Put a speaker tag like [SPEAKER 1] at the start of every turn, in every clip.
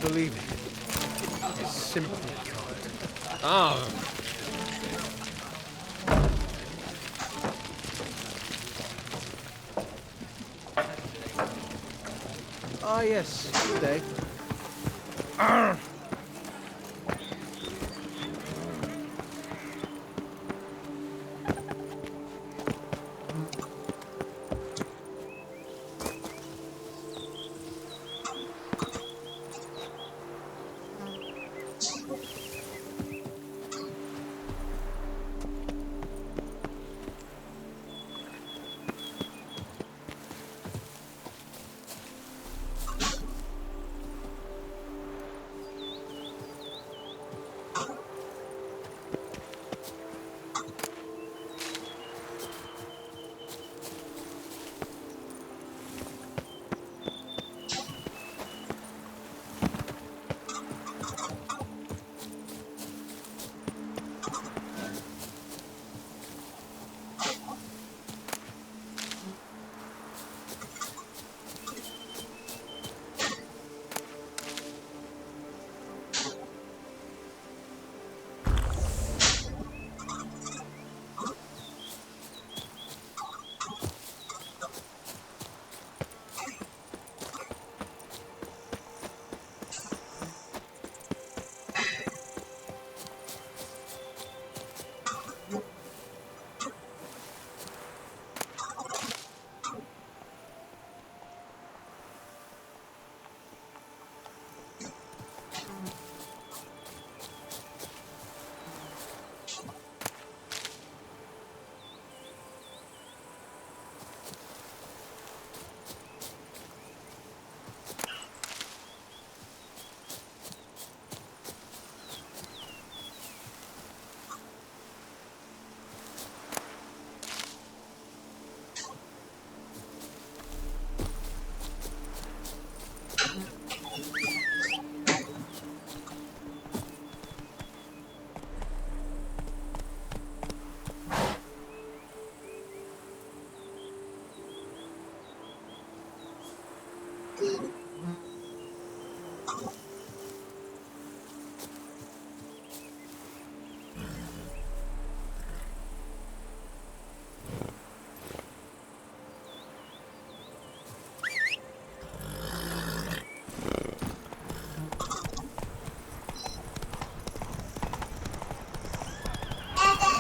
[SPEAKER 1] believe it. It's simply can't.
[SPEAKER 2] Oh.
[SPEAKER 1] Ah, yes. Good day.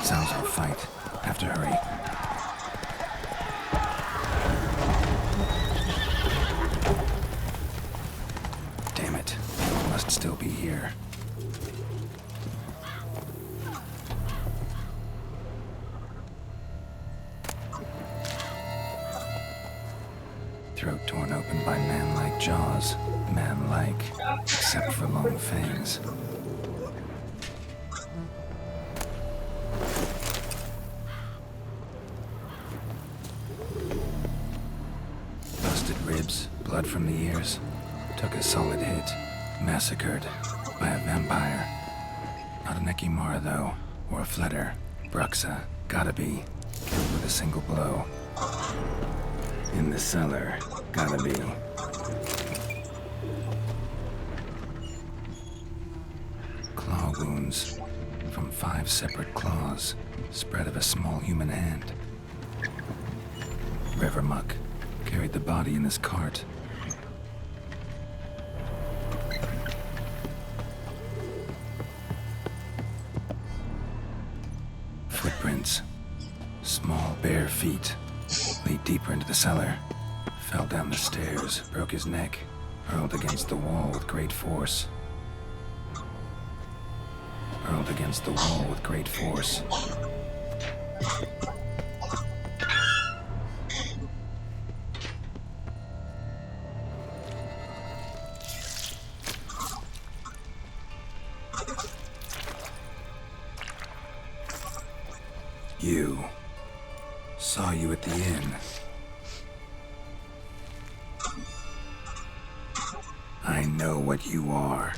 [SPEAKER 3] Sounds like a fight. Have to hurry. Damn it. People must still be here. Throat torn open by man-like jaws. Man-like, except for long fangs. Ribs, blood from the ears. Took a solid hit. Massacred by a vampire. Not an Ekimara, though, or a Fletter. Bruxa, gotta be. Killed with a single blow. In the cellar, gotta be. Claw wounds from 5 separate claws, spread of a small human hand. River muck. Carried the body in this cart. Footprints. Small, bare feet. Lead deeper into the cellar. Fell down the stairs, broke his neck. Hurled against the wall with great force. Hurled against the wall with great force. You. Saw you at the inn. I know what you are.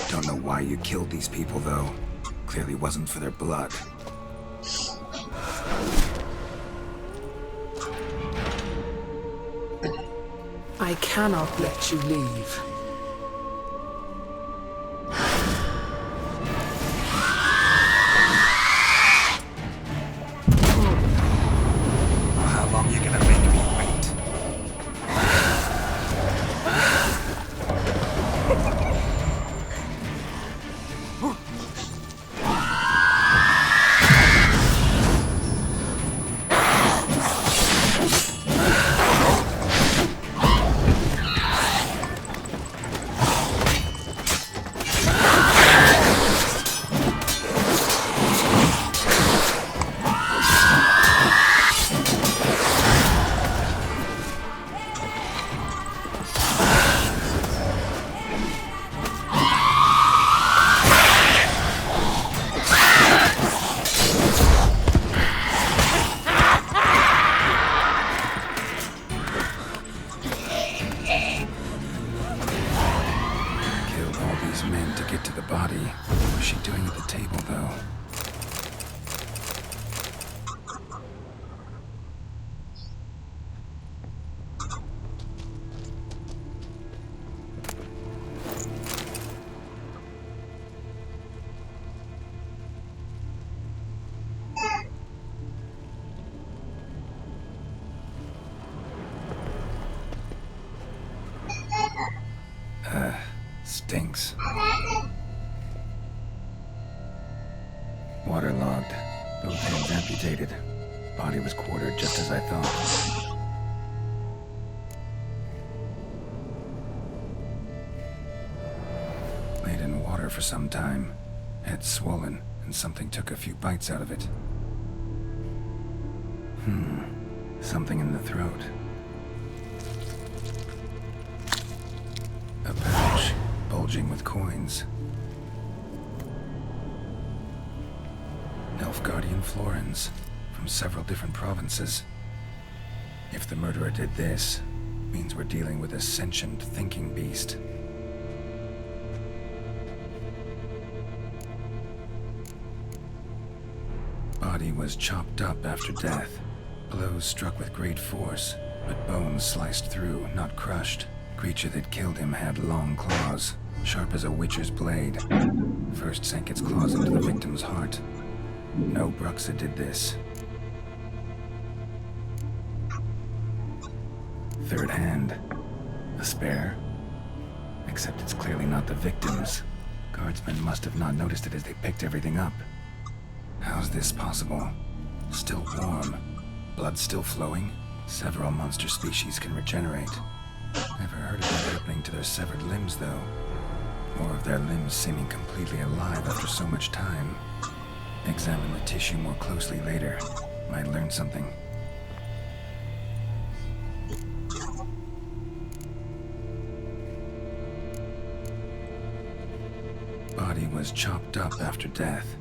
[SPEAKER 3] Don't know why you killed these people, though. Clearly wasn't for their blood.
[SPEAKER 4] I cannot let you leave.
[SPEAKER 3] these men to get to the body. What was she doing at the table, though? Stinks. Waterlogged. Both hands amputated. Body was quartered just as I thought. Laid in water for some time. Head swollen, and something took a few bites out of it. Something in the throat. A pouch, bulging with coins. Nilfgaardian florins, from several different provinces. If the murderer did this, means we're dealing with a sentient thinking beast. Body was chopped up after death. Blows struck with great force, but bones sliced through, not crushed. Creature that killed him had long claws, sharp as a witcher's blade. First sank its claws into the victim's heart. No Bruxa did this. Third hand. A spare. Except it's clearly not the victim's. Guardsmen must have not noticed it as they picked everything up. How's this possible? Still warm. Blood still flowing? Several monster species can regenerate. Never heard of that happening to their severed limbs, though. Or of their limbs seeming completely alive after so much time. Examine the tissue more closely later. Might learn something. Body was chopped up after death.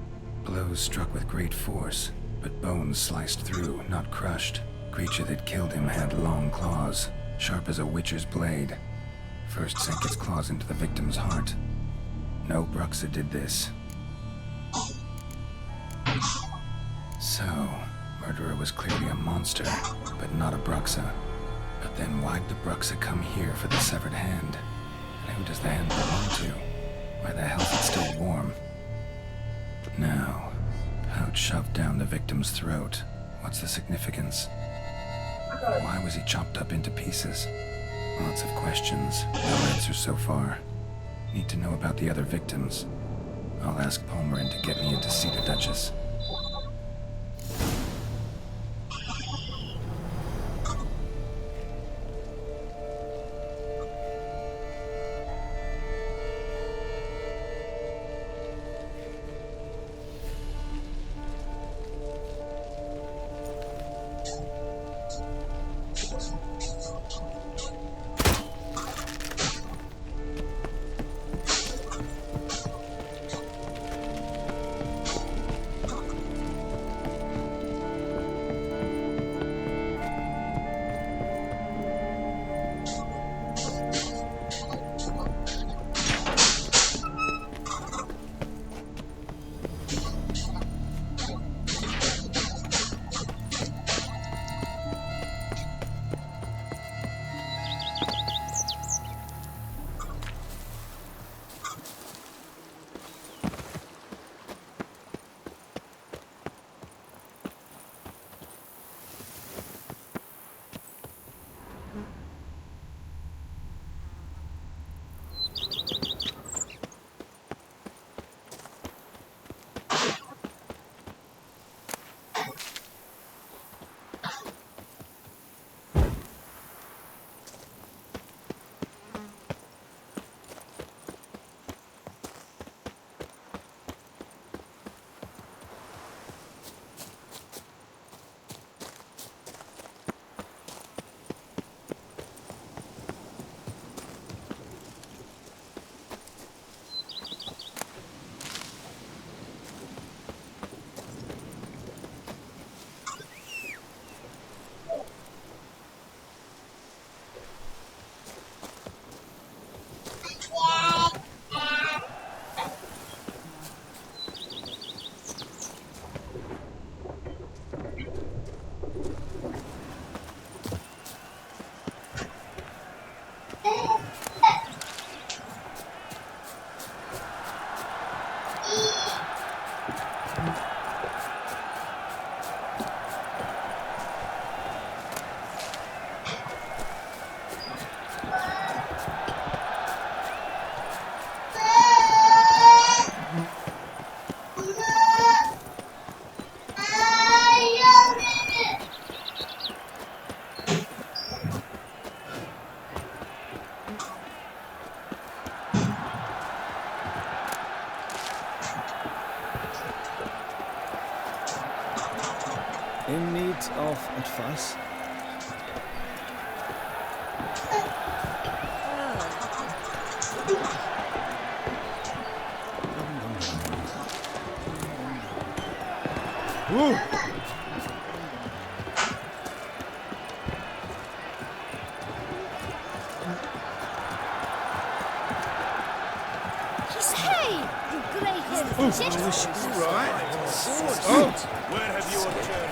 [SPEAKER 3] Blows struck with great force, but bones sliced through, not crushed. Creature that killed him had long claws, sharp as a witcher's blade. First sank its claws into the victim's heart. No Bruxa did this. So, murderer was clearly a monster, but not a Bruxa. But then why'd the Bruxa come here for the severed hand? And who does the hand belong to? Why the hell is it still warm? Now, pouch shoved down the victim's throat. What's the significance? Why was he chopped up into pieces? Lots of questions, no answers so far. Need to know about the other victims. I'll ask Palmerin to get me in to see the Duchess.
[SPEAKER 2] In need of advice? Ooh.
[SPEAKER 4] Hey, you great shit!
[SPEAKER 5] Where have you obtained?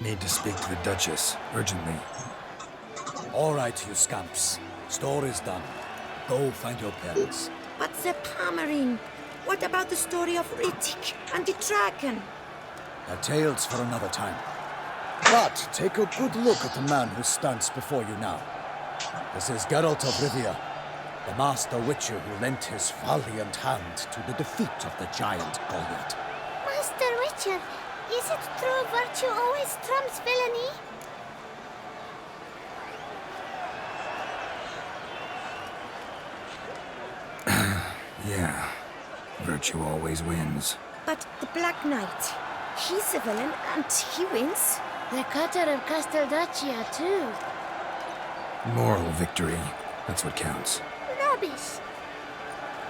[SPEAKER 3] Need to speak to the Duchess, urgently.
[SPEAKER 2] All right, you scamps. Store is done. Go find your parents.
[SPEAKER 6] But the Palmerine, what about the story of Rittik and the dragon?
[SPEAKER 2] They're tales for another time. But take a good look at the man who stands before you now. This is Geralt of Rivia, the master witcher who lent his valiant hand to the defeat of the giant Goliath.
[SPEAKER 4] Master Witcher, is it true virtue always trumps villainy?
[SPEAKER 3] Yeah, virtue always wins.
[SPEAKER 6] But the Black Knight, he's a villain and he wins.
[SPEAKER 4] The cutter of Casteldacia, too.
[SPEAKER 3] Moral victory, that's what counts.
[SPEAKER 4] Rubbish.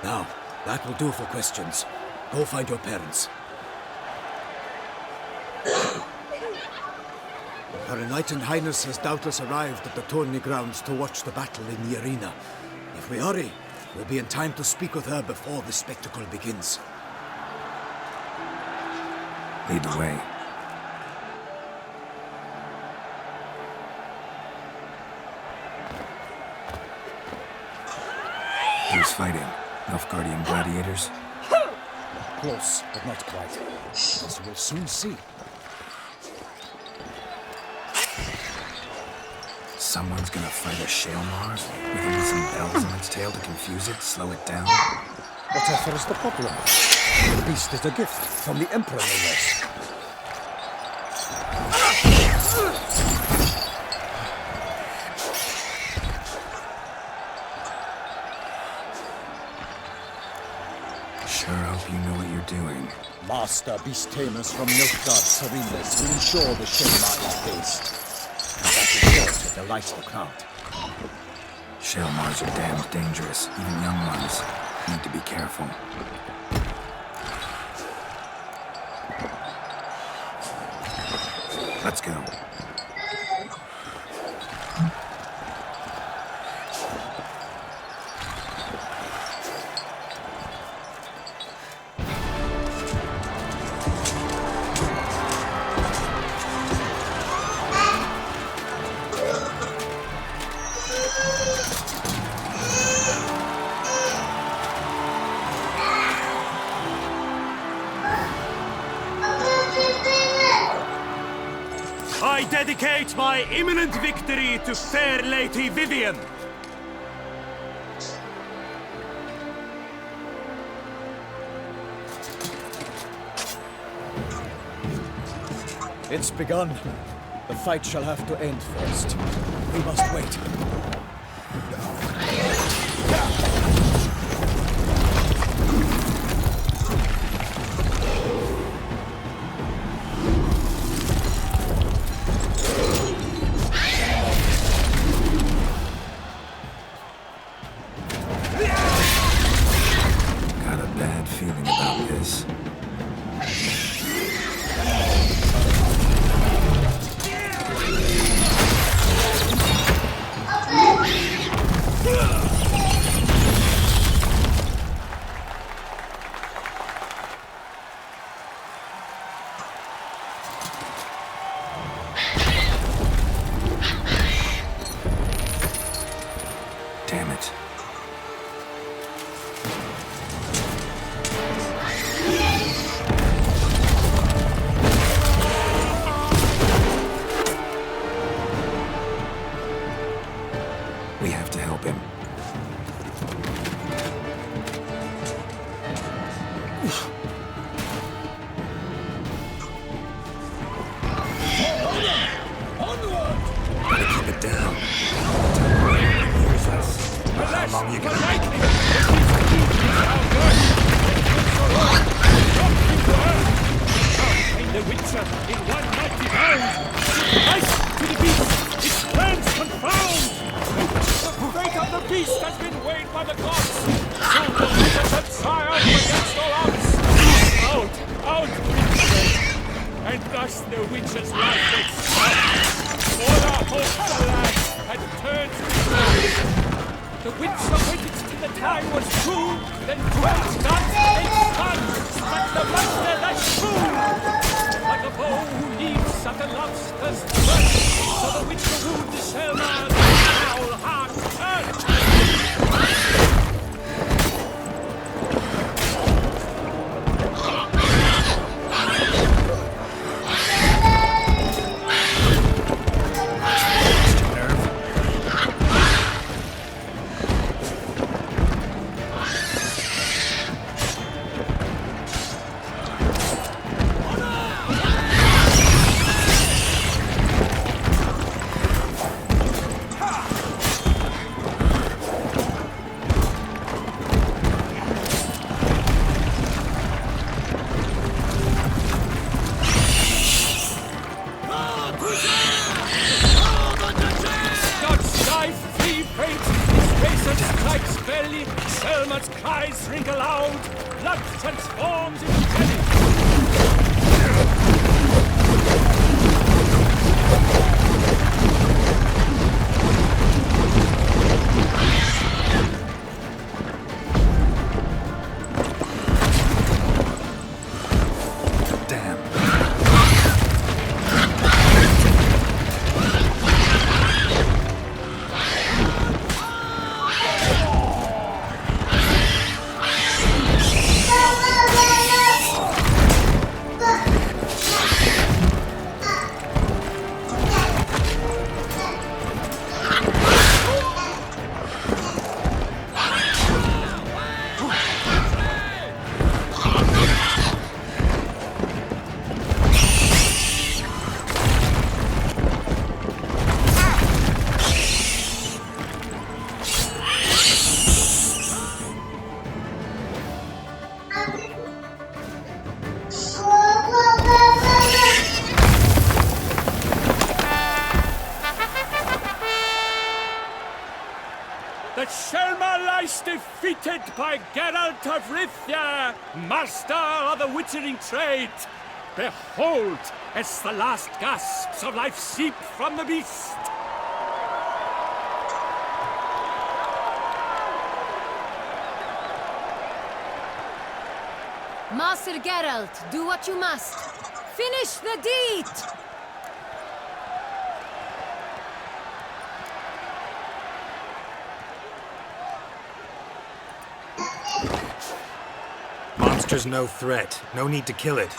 [SPEAKER 2] Now, that will do for questions. Go find your parents. Her Enlightened Highness has doubtless arrived at the tourney grounds to watch the battle in the arena. If we hurry, we'll be in time to speak with her before the spectacle begins.
[SPEAKER 3] Lead the way. Who's fighting? Nilfgaardian gladiators?
[SPEAKER 2] Close, but not quite. As we'll soon see.
[SPEAKER 3] Someone's gonna fight a Shaelmar with only some bells on its tail to confuse it, slow it down?
[SPEAKER 2] Whatever is the problem? The beast is a gift from the Emperor, no less.
[SPEAKER 3] Sure hope you know what you're doing.
[SPEAKER 2] Master beast tamers from Nilfgaard's arenas will ensure the Shaelmar is faced. And that is sure to delight the crowd.
[SPEAKER 3] Shaelmars are damned dangerous, even young ones. Need to be careful. Let's go.
[SPEAKER 5] I dedicate my imminent victory to fair Lady Vivian.
[SPEAKER 2] It's begun. The fight shall have to end first. We must wait.
[SPEAKER 3] Got a bad feeling about this. Damn it. We have to help him. Gotta keep it down. Here's us. How long you gonna make it?
[SPEAKER 5] The Witcher, in one mighty bound, Christ to the beast, its plans confound! The fate of the beast has been weighed by the gods! Soon the Witcher shall triumph against all odds! Out, and thus the Witcher's life would stop! All our hopes, alas, had turned to blood! The Witcher waited till the time was true, then dwelt not its sun, struck the monster that true! Like a bow who leaves at the lobster's throat, so the Witcher wooed the Selma, the foul heart turned! Selma's cries ring aloud, blood transforms into jelly. The Selma lies defeated by Geralt of Rivia, master of the witchering trade. Behold, as the last gasps of life seep from the beast.
[SPEAKER 7] Master Geralt, do what you must. Finish the deed!
[SPEAKER 3] Monster's no threat. No need to kill it.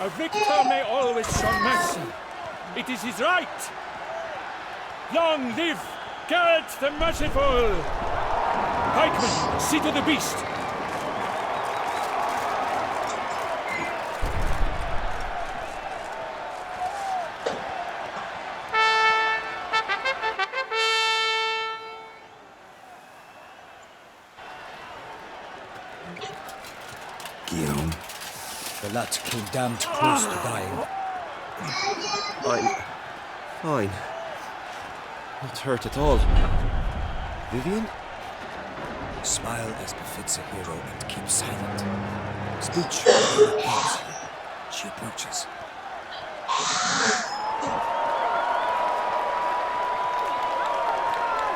[SPEAKER 5] A victor may always show mercy. It is his right. Long live Geralt the Merciful! Pikeman, see to the beast.
[SPEAKER 3] Guillaume.
[SPEAKER 2] The lad came damned close to dying.
[SPEAKER 1] I'm fine. Not hurt at all. Vivian?
[SPEAKER 2] Smile as befits a hero and keep silent. Speech never ends. She approaches.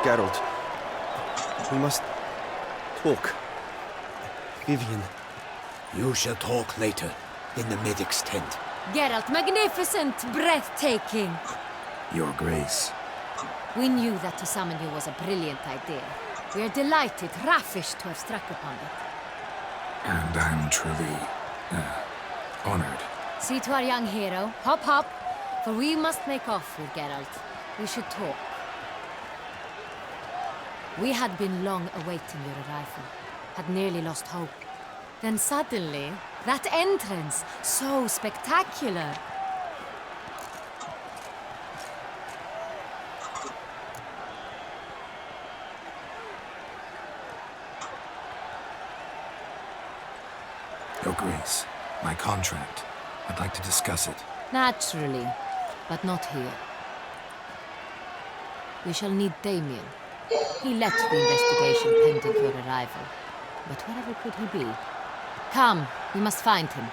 [SPEAKER 1] Geralt. We must talk. Vivian.
[SPEAKER 2] You shall talk later, in the medic's tent.
[SPEAKER 7] Geralt, magnificent, breathtaking.
[SPEAKER 3] Your Grace.
[SPEAKER 7] We knew that to summon you was a brilliant idea. We are delighted, ravished to have struck upon it.
[SPEAKER 3] And I'm truly, honored.
[SPEAKER 7] See to our young hero. Hop, hop. For we must make off with Geralt. We should talk. We had been long awaiting your arrival. Had nearly lost hope. Then suddenly, that entrance, so spectacular.
[SPEAKER 3] Your Grace, My contract. I'd like to discuss it.
[SPEAKER 7] Naturally, but not here. We shall need Damien. He left the investigation pending your arrival. But wherever could he be? Come, we must find him.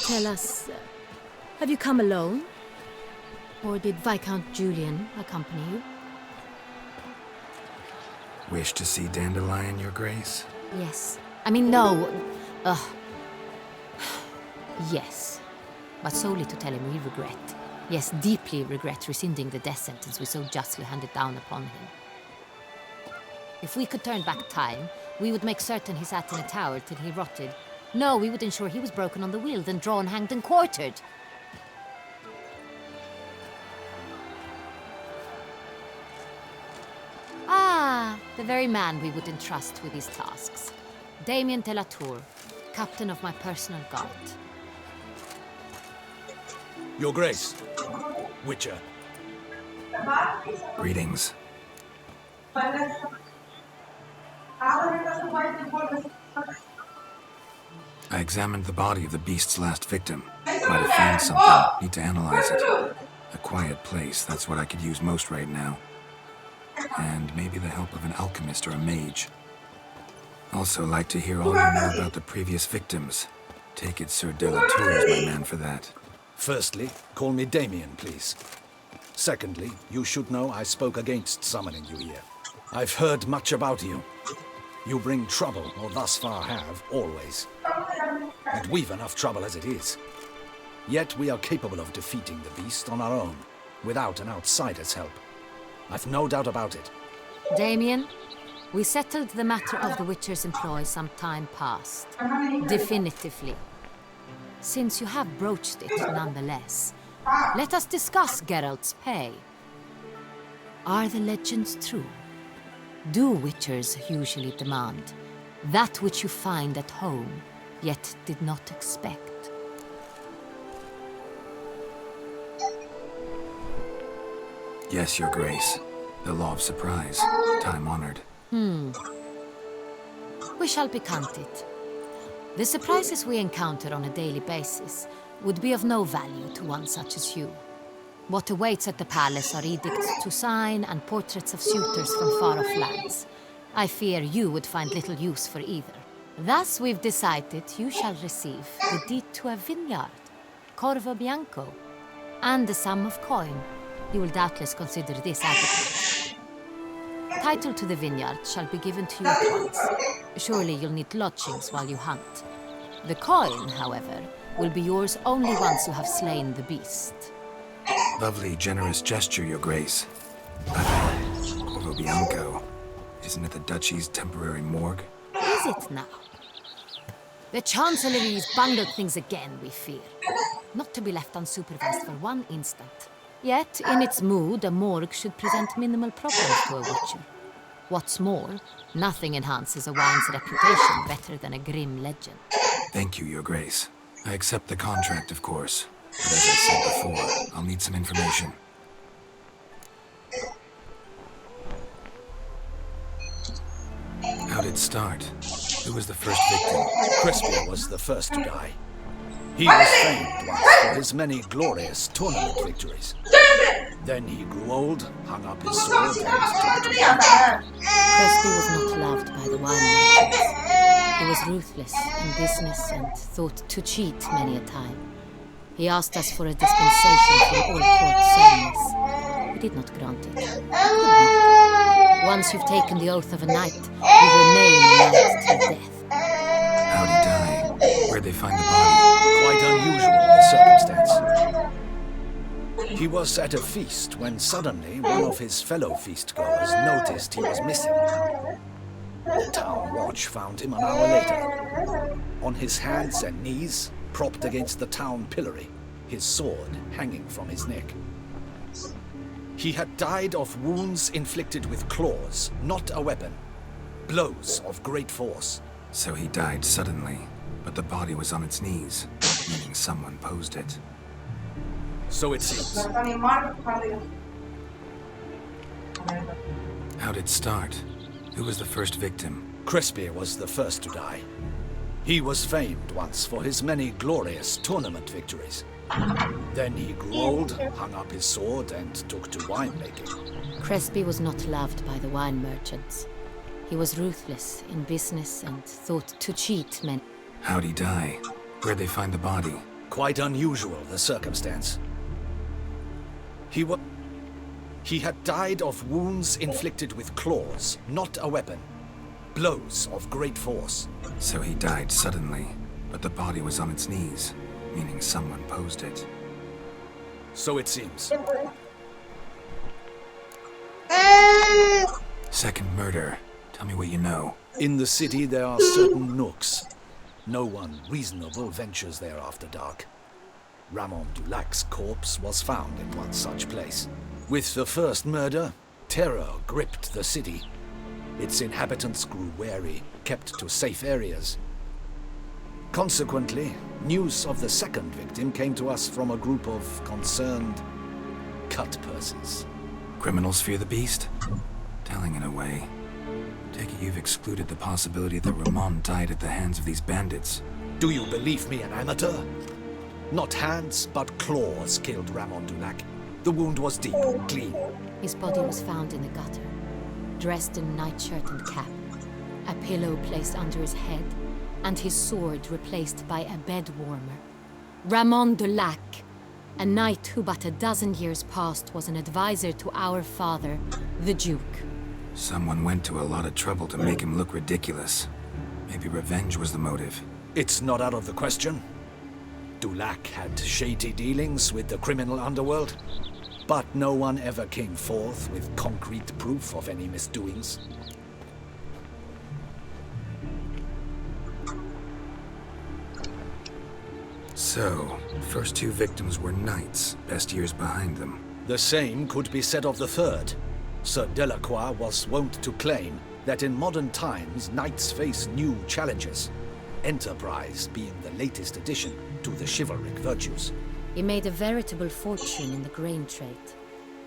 [SPEAKER 7] Tell us, have you come alone? Or did Viscount Julian accompany you?
[SPEAKER 3] Wish to see Dandelion, Your Grace?
[SPEAKER 7] Yes. I mean, no. Yes. But solely to tell him we regret. Yes, deeply regret rescinding the death sentence we so justly handed down upon him. If we could turn back time, we would make certain he sat in a tower till he rotted. No, we would ensure he was broken on the wheel, then drawn, hanged, and quartered. Ah, the very man we would entrust with these tasks. Damien de la Tour, captain of my personal guard.
[SPEAKER 2] Your Grace. Witcher.
[SPEAKER 3] Greetings. I examined the body of the beast's last victim. Might have found something. Need to analyze it. A quiet place, that's what I could use most right now. And maybe the help of an alchemist or a mage. Also like to hear all you know about the previous victims. Take it Sir de la Tour is my man for that.
[SPEAKER 2] Firstly, call me Damien, please. Secondly, you should know I spoke against summoning you here. I've heard much about you. You bring trouble, or thus far have, always. And we've enough trouble as it is. Yet we are capable of defeating the beast on our own, without an outsider's help. I've no doubt about it.
[SPEAKER 7] Damien, we settled the matter of the Witcher's employ some time past. Definitively. Since you have broached it nonetheless, let us discuss Geralt's pay. Are the legends true? Do Witchers usually demand that which you find at home, yet did not expect?
[SPEAKER 3] Yes, Your Grace. The law of surprise. Time-honored.
[SPEAKER 7] We shall becant it. The surprises we encounter on a daily basis would be of no value to one such as you. What awaits at the palace are edicts to sign and portraits of suitors from far-off lands. I fear you would find little use for either. Thus we've decided you shall receive the deed to a vineyard, Corvo Bianco, and a sum of coin. You will doubtless consider this adequate. Title to the vineyard shall be given to you at once. Surely you'll need lodgings while you hunt. The coin, however, will be yours only once you have slain the beast.
[SPEAKER 3] Lovely, generous gesture, Your Grace. Corvo Bianco. Isn't it the Duchy's temporary morgue?
[SPEAKER 7] Is it now? The Chancellery's bungled things again, we fear. Not to be left unsupervised for one instant. Yet, in its mood, a morgue should present minimal problems to a Witcher. What's more, nothing enhances a wine's reputation better than a grim legend.
[SPEAKER 3] Thank you, Your Grace. I accept the contract, of course. But as I said before, I'll need some information. How'd it start? Who was the first victim?
[SPEAKER 2] Crespia was the first to die. He was famed once for his many glorious tournament victories. Then he grew old, hung up his sword, and took to wine.
[SPEAKER 7] Crespi was not loved by the wine merchants. He was ruthless in business and thought to cheat many a time. He asked us for a dispensation from all court ceremonies. We did not grant it. Could not. Once you've taken the oath of a knight, you remain a knight till death.
[SPEAKER 3] How'd he die? Where'd they find the body?
[SPEAKER 2] Quite unusual in the circumstance. He was at a feast when suddenly one of his fellow feastgoers noticed he was missing. The town watch found him an hour later, on his hands and knees, propped against the town pillory, his sword hanging from his neck. He had died of wounds inflicted with claws, not a weapon. blows of great force.
[SPEAKER 3] So he died suddenly, but the body was on its knees, meaning someone posed it.
[SPEAKER 2] So it seems.
[SPEAKER 3] How'd it start? Who was the first victim?
[SPEAKER 2] Crespi was the first to die. He was famed once for his many glorious tournament victories. Then he grew old, hung up his sword, and took to winemaking.
[SPEAKER 7] Crespi was not loved by the wine merchants. He was ruthless in business and thought to cheat men.
[SPEAKER 3] How'd he die? Where'd they find the body?
[SPEAKER 2] Quite unusual, the circumstance. He had died of wounds inflicted with claws, not a weapon. Blows of great force.
[SPEAKER 3] So he died suddenly, but the body was on its knees, meaning someone posed it.
[SPEAKER 2] So it seems.
[SPEAKER 3] Second murder. Tell me what you know.
[SPEAKER 2] In the city there are certain nooks. No one reasonable ventures there after dark. Ramon Dulac's corpse was found in one such place. With the first murder, terror gripped the city. Its inhabitants grew wary, kept to safe areas. Consequently, news of the second victim came to us from a group of concerned cut-pursons.
[SPEAKER 3] Criminals fear the beast? Telling in a way. Take it you've excluded the possibility that Ramon died at the hands of these bandits.
[SPEAKER 2] Do you believe me an amateur? Not hands, but claws killed Ramon Dulac. The wound was deep, clean.
[SPEAKER 7] His body was found in the gutter, dressed in nightshirt and cap, a pillow placed under his head, and his sword replaced by a bed warmer. Ramon Dulac, a knight who but a dozen years past was an advisor to our father, the Duke.
[SPEAKER 3] Someone went to a lot of trouble to make him look ridiculous. Maybe revenge was the motive.
[SPEAKER 2] It's not out of the question. Dulac had shady dealings with the criminal underworld, but no one ever came forth with concrete proof of any misdoings.
[SPEAKER 3] So, the first two victims were knights, best years behind them.
[SPEAKER 2] The same could be said of the third. Sir Delacroix was wont to claim that in modern times knights face new challenges, enterprise being the latest addition to the chivalric virtues.
[SPEAKER 7] He made a veritable fortune in the grain trade.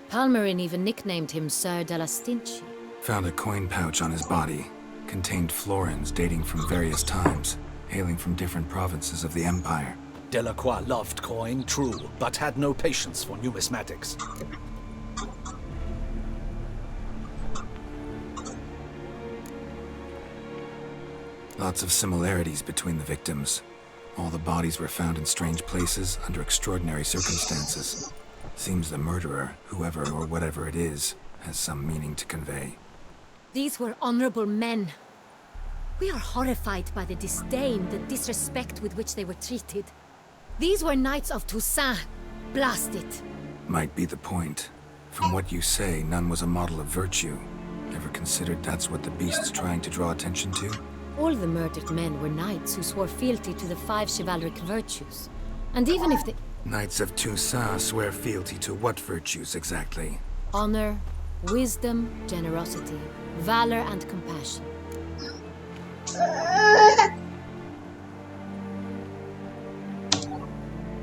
[SPEAKER 7] Palmerin even nicknamed him Sir de la Stinchi.
[SPEAKER 3] Found a coin pouch on his body. Contained florins dating from various times, hailing from different provinces of the Empire.
[SPEAKER 2] Delacroix loved coin, true, but had no patience for numismatics.
[SPEAKER 3] Lots of similarities between the victims. All the bodies were found in strange places under extraordinary circumstances. Seems the murderer, whoever or whatever it is, has some meaning to convey.
[SPEAKER 7] These were honorable men. We are horrified by the disdain, the disrespect with which they were treated. These were knights of Toussaint. Blast it.
[SPEAKER 3] Might be the point. From what you say, none was a model of virtue. Ever considered that's what the beast's trying to draw attention to?
[SPEAKER 7] All the murdered men were knights who swore fealty to the 5 chivalric virtues. And even if they...
[SPEAKER 3] Knights of Toussaint swear fealty to what virtues exactly?
[SPEAKER 7] Honor, wisdom, generosity, valor, and compassion.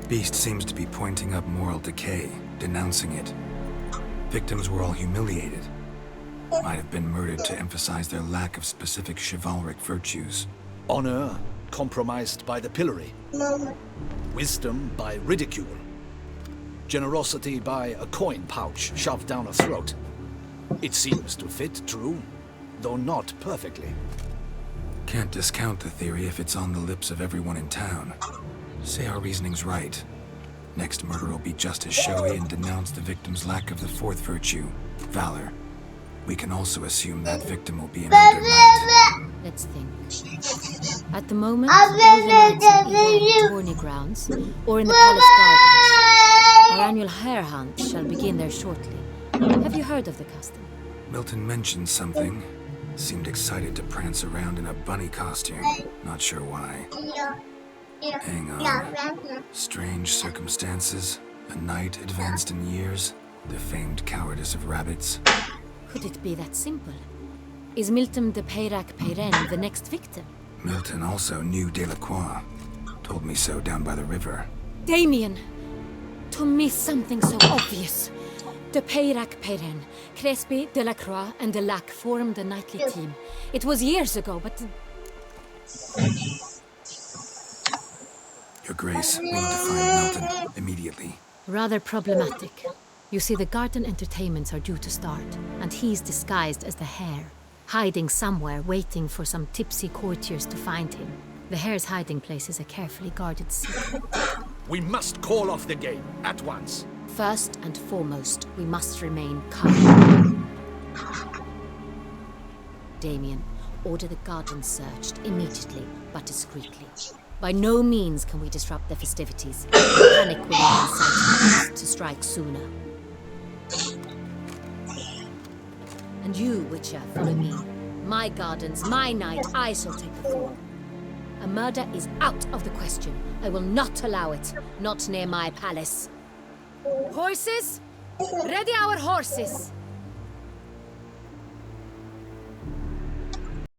[SPEAKER 3] Beast seems to be pointing up moral decay, denouncing it. Victims were all humiliated. Might have been murdered to emphasize their lack of specific chivalric virtues.
[SPEAKER 2] Honor compromised by the pillory. Wisdom by ridicule. Generosity by a coin pouch shoved down a throat. It seems to fit, true, though not perfectly.
[SPEAKER 3] Can't discount the theory if it's on the lips of everyone in town. Say our reasoning's right. Next murder will be just as showy and denounce the victim's lack of the fourth virtue, valor. We can also assume that victim will be an older knight.
[SPEAKER 7] Let's think. At the moment, all the knights are either in the tourney grounds or in the palace gardens. Our annual hare hunt shall begin there shortly. Have you heard of the custom?
[SPEAKER 3] Milton mentioned something. Seemed excited to prance around in a bunny costume. Not sure why. Hang on. Strange circumstances. A knight advanced in years. The famed cowardice of rabbits.
[SPEAKER 7] Could it be that simple? Is Milton de Peyrac-Peyren the next victim?
[SPEAKER 3] Milton also knew Delacroix. Told me so down by the river.
[SPEAKER 7] Damien! To miss something so obvious. De Peyrac-Peyren, Crespi, Delacroix, and Delac formed a nightly team. It was years ago, but...
[SPEAKER 3] Your Grace, we need to find Milton immediately.
[SPEAKER 7] Rather problematic. You see, the garden entertainments are due to start, and he's disguised as the Hare, hiding somewhere, waiting for some tipsy courtiers to find him. The Hare's hiding place is a carefully guarded secret.
[SPEAKER 5] We must call off the game at once.
[SPEAKER 7] First and foremost, we must remain calm. Damien, order the garden searched immediately, but discreetly. By no means can we disrupt the festivities. Panic will incite us to strike sooner. And you, Witcher, follow me. My gardens, my night, I shall take the fall. A murder is out of the question. I will not allow it. Not near my palace. Horses? Ready our horses!